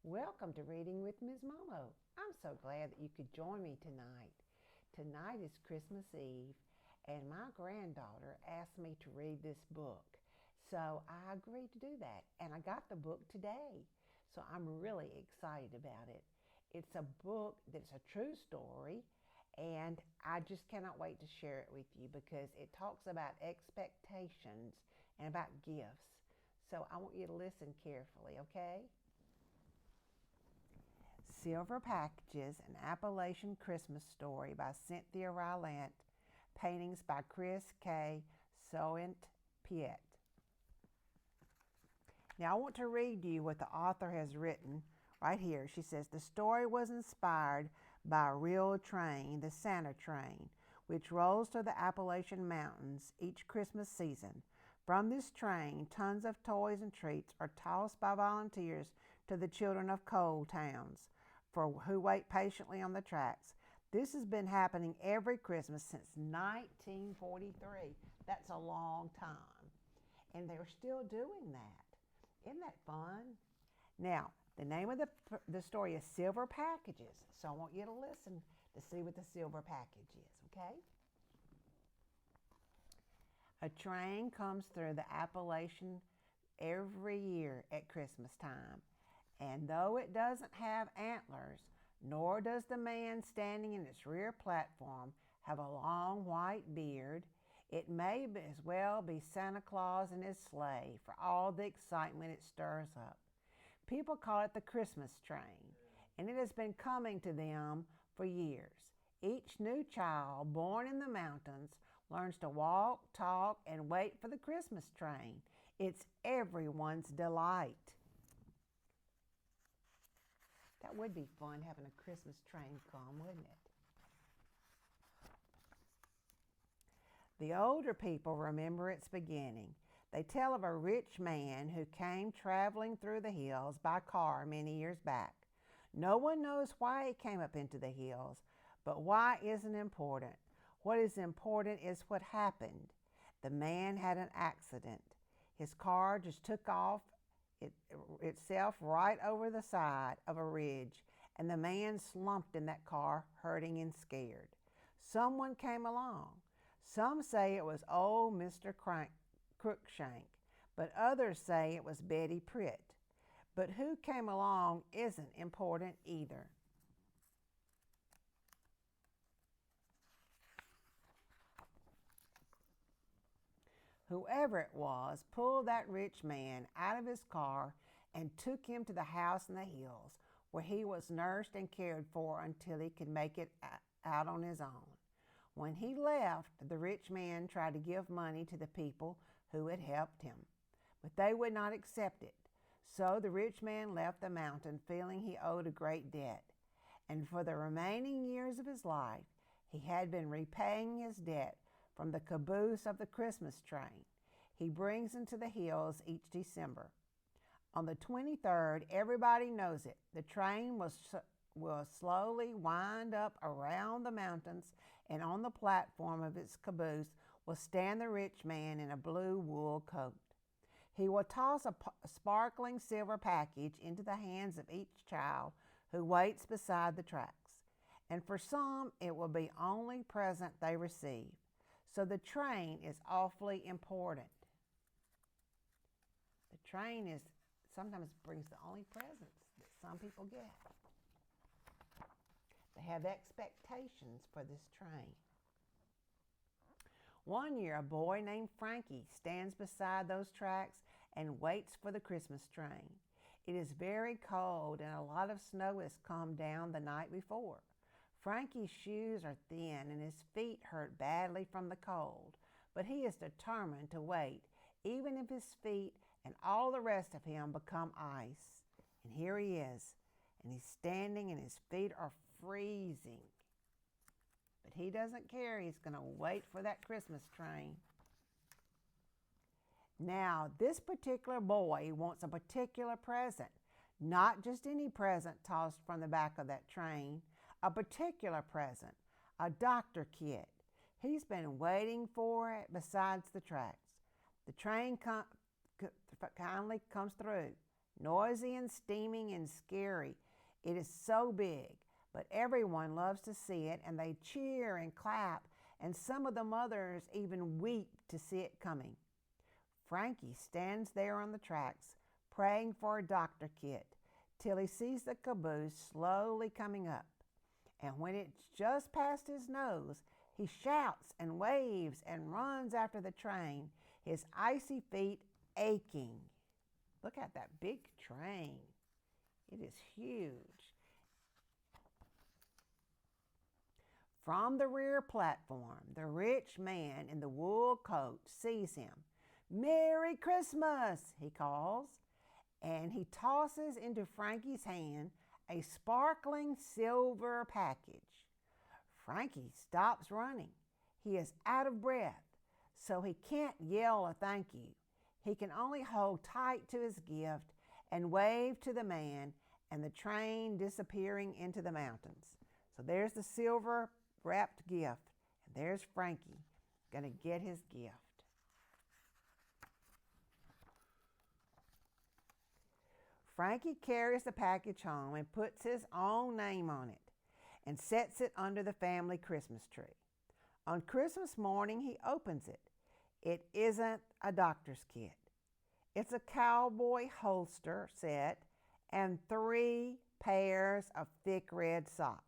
Welcome to Reading with Ms. Momo. I'm so glad that you could join me tonight. Tonight is Christmas Eve, and my granddaughter asked me to read this book. So I agreed to do that, and I got the book today. So I'm really excited about it. It's a book that's a true story, and I just cannot wait to share it with you because it talks about expectations and about gifts. So I want you to listen carefully, okay? Silver Packages, an Appalachian Christmas Story by Cynthia Rylant, paintings by Chris K. Soent-Piet. Now I want to read to you what the author has written right here. She says, the story was inspired by a real train, the Santa train, which rolls through the Appalachian Mountains each Christmas season. From this train, tons of toys and treats are tossed by volunteers to the children of coal towns who wait patiently on the tracks. This has been happening every Christmas since 1943. That's a long time. And they're still doing that. Isn't that fun? Now, the name of the story is Silver Packages. So I want you to listen to see what the silver package is, okay? A train comes through the Appalachian every year at Christmas time. And though it doesn't have antlers, nor does the man standing in its rear platform have a long white beard, it may as well be Santa Claus and his sleigh for all the excitement it stirs up. People call it the Christmas train, and it has been coming to them for years. Each new child born in the mountains learns to walk, talk, and wait for the Christmas train. It's everyone's delight. That would be fun, having a Christmas train come, wouldn't it? The older people remember its beginning. They tell of a rich man who came traveling through the hills by car many years back. No one knows why he came up into the hills, but why isn't important. What is important is what happened. The man had an accident. His car just took off itself right over the side of a ridge, and the man slumped in that car, hurting and scared. Someone came along. Some say it was old Mr. Crookshank, but others say it was Betty Pritt. But who came along isn't important either. Whoever it was pulled that rich man out of his car and took him to the house in the hills, where he was nursed and cared for until he could make it out on his own. When he left, the rich man tried to give money to the people who had helped him, but they would not accept it. So the rich man left the mountain feeling he owed a great debt, and for the remaining years of his life, he had been repaying his debt from the caboose of the Christmas train he brings into the hills each December. On the 23rd, everybody knows it, the train will slowly wind up around the mountains, and on the platform of its caboose will stand the rich man in a blue wool coat. He will toss a sparkling silver package into the hands of each child who waits beside the tracks. And for some, it will be only present they receive. So the train is awfully important. The train sometimes brings the only presents that some people get. They have expectations for this train. One year, a boy named Frankie stands beside those tracks and waits for the Christmas train. It is very cold and a lot of snow has come down the night before. Frankie's shoes are thin and his feet hurt badly from the cold, but he is determined to wait, even if his feet and all the rest of him become ice. And here he is, and he's standing and his feet are freezing. But he doesn't care. He's going to wait for that Christmas train. Now, this particular boy wants a particular present, not just any present tossed from the back of that train, a particular present, a doctor kit. He's been waiting for it besides the tracks. The train kindly comes through. noisy and steaming and scary. It is so big, but everyone loves to see it, and they cheer and clap, and some of the mothers even weep to see it coming. Frankie stands there on the tracks, praying for a doctor kit, till he sees the caboose slowly coming up. And when it's just past his nose, he shouts and waves and runs after the train, his icy feet aching. Look at that big train. It is huge. From the rear platform, the rich man in the wool coat sees him. "Merry Christmas," he calls, and he tosses into Frankie's hand a sparkling silver package. Frankie stops running. He is out of breath, so he can't yell a thank you. He can only hold tight to his gift and wave to the man, and the train disappearing into the mountains. So there's the silver wrapped gift, and there's Frankie going to get his gift. Frankie carries the package home and puts his own name on it and sets it under the family Christmas tree. On Christmas morning, he opens it. It isn't a doctor's kit. It's a cowboy holster set and 3 pairs of thick red socks.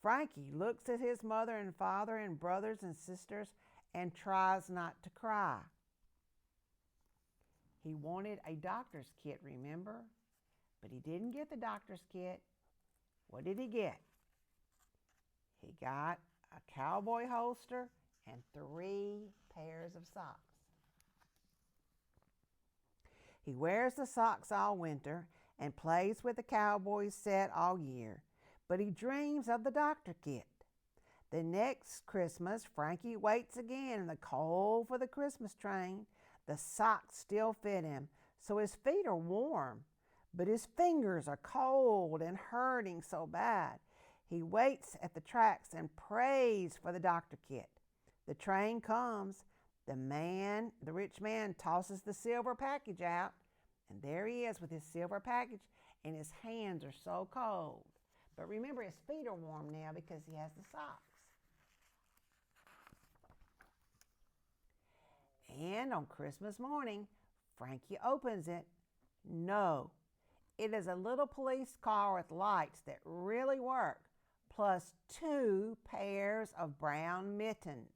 Frankie looks at his mother and father and brothers and sisters and tries not to cry. He wanted a doctor's kit, remember? But he didn't get the doctor's kit. What did he get? He got a cowboy holster and 3 pairs of socks. He wears the socks all winter and plays with the cowboy set all year, but he dreams of the doctor kit. The next Christmas, Frankie waits again in the cold for the Christmas train. The socks still fit him, so his feet are warm, but his fingers are cold and hurting so bad. He waits at the tracks and prays for the doctor kit. The train comes. The rich man tosses the silver package out, and there he is with his silver package, and his hands are so cold. But remember, his feet are warm now because he has the socks. And on Christmas morning, Frankie opens it. No, it is a little police car with lights that really work, plus 2 pairs of brown mittens.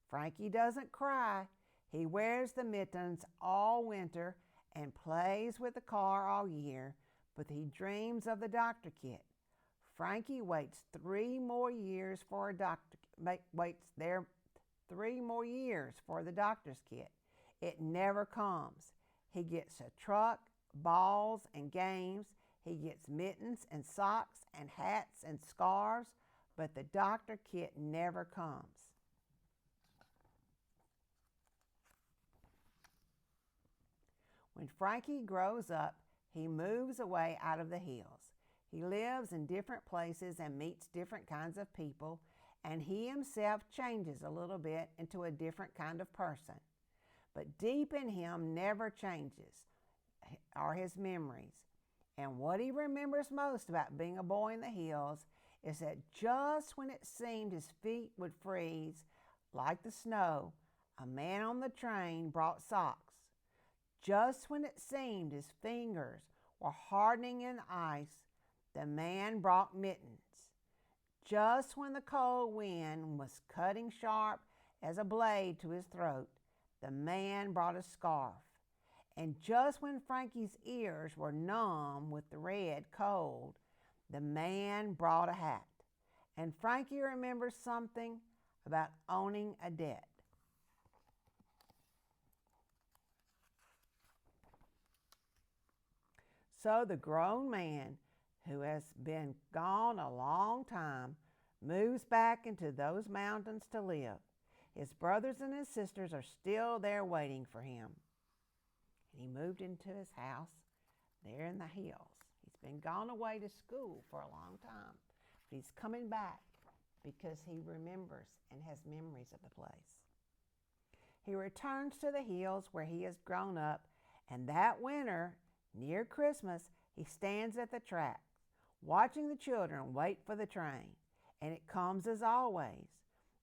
Frankie doesn't cry. He wears the mittens all winter and plays with the car all year, but he dreams of the doctor kit. Frankie waits 3 more years for a waits there 3 more years for the doctor's kit. It never comes. He gets a truck, balls, and games. He gets mittens and socks and hats and scarves, but the doctor kit never comes. When Frankie grows up, he moves away out of the hills. He lives in different places and meets different kinds of people, and he himself changes a little bit into a different kind of person. But deep in him never changes are his memories. And what he remembers most about being a boy in the hills is that just when it seemed his feet would freeze like the snow, a man on the train brought socks. Just when it seemed his fingers were hardening in ice, the man brought mittens. Just when the cold wind was cutting sharp as a blade to his throat, the man brought a scarf. And just when Frankie's ears were numb with the red cold, the man brought a hat. And Frankie remembers something about owning a debt. So the grown man, who has been gone a long time, moves back into those mountains to live. His brothers and his sisters are still there waiting for him. And he moved into his house there in the hills. He's been gone away to school for a long time, but he's coming back because he remembers and has memories of the place. He returns to the hills where he has grown up, and that winter Near Christmas, he stands at the tracks, watching the children wait for the train, and it comes as always.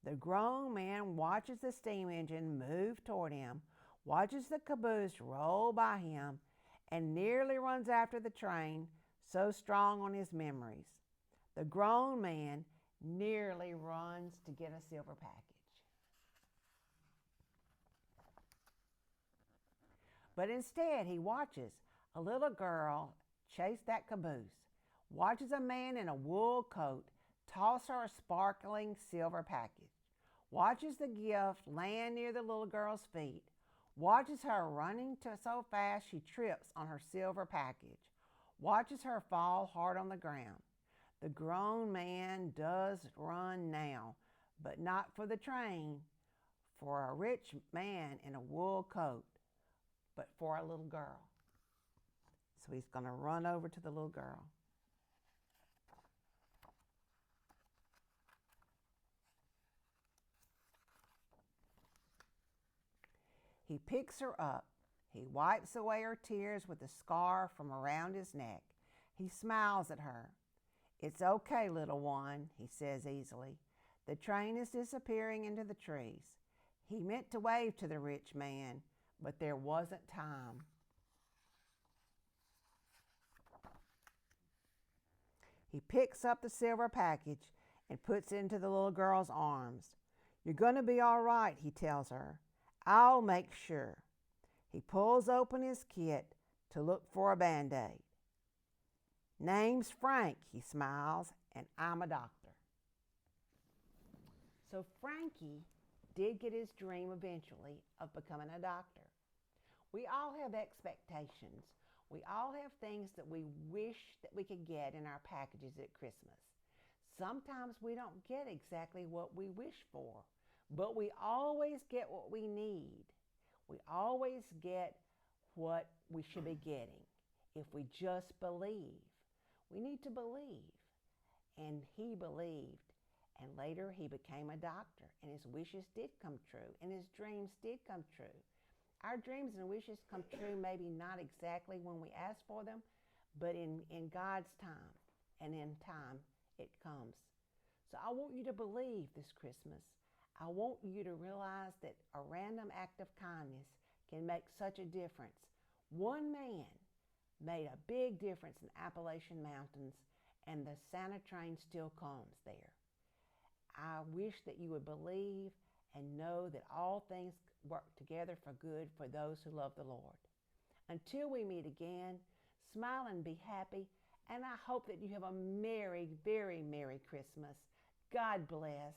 The grown man watches the steam engine move toward him, watches the caboose roll by him, and nearly runs after the train, so strong on his memories. The grown man nearly runs to get a silver package. But instead, he watches a little girl chase that caboose, watches a man in a wool coat toss her a sparkling silver package, watches the gift land near the little girl's feet, watches her running so fast she trips on her silver package, watches her fall hard on the ground. The grown man does run now, but not for the train, for a rich man in a wool coat, but for a little girl. So he's going to run over to the little girl. He picks her up. He wipes away her tears with the scarf from around his neck. He smiles at her. "It's okay, little one," he says easily. "The train is disappearing into the trees." He meant to wave to the rich man, but there wasn't time. He picks up the silver package and puts it into the little girl's arms. "You're going to be all right," he tells her. "I'll make sure." He pulls open his kit to look for a Band-Aid. "Name's Frank," he smiles, "and I'm a doctor." So Frankie did get his dream eventually of becoming a doctor. We all have expectations. We all have things that we wish that we could get in our packages at Christmas. Sometimes we don't get exactly what we wish for, but we always get what we need. We always get what we should be getting if we just believe. We need to believe. And he believed. And later he became a doctor, and his wishes did come true, and his dreams did come true. Our dreams and wishes come true maybe not exactly when we ask for them, but in God's time, and in time it comes. So I want you to believe this Christmas. I want you to realize that a random act of kindness can make such a difference. One man made a big difference in the Appalachian Mountains, and the Santa train still comes there. I wish that you would believe and know that all things work together for good for those who love the Lord. Until we meet again, smile and be happy, and I hope that you have a merry, very Merry Christmas. God bless.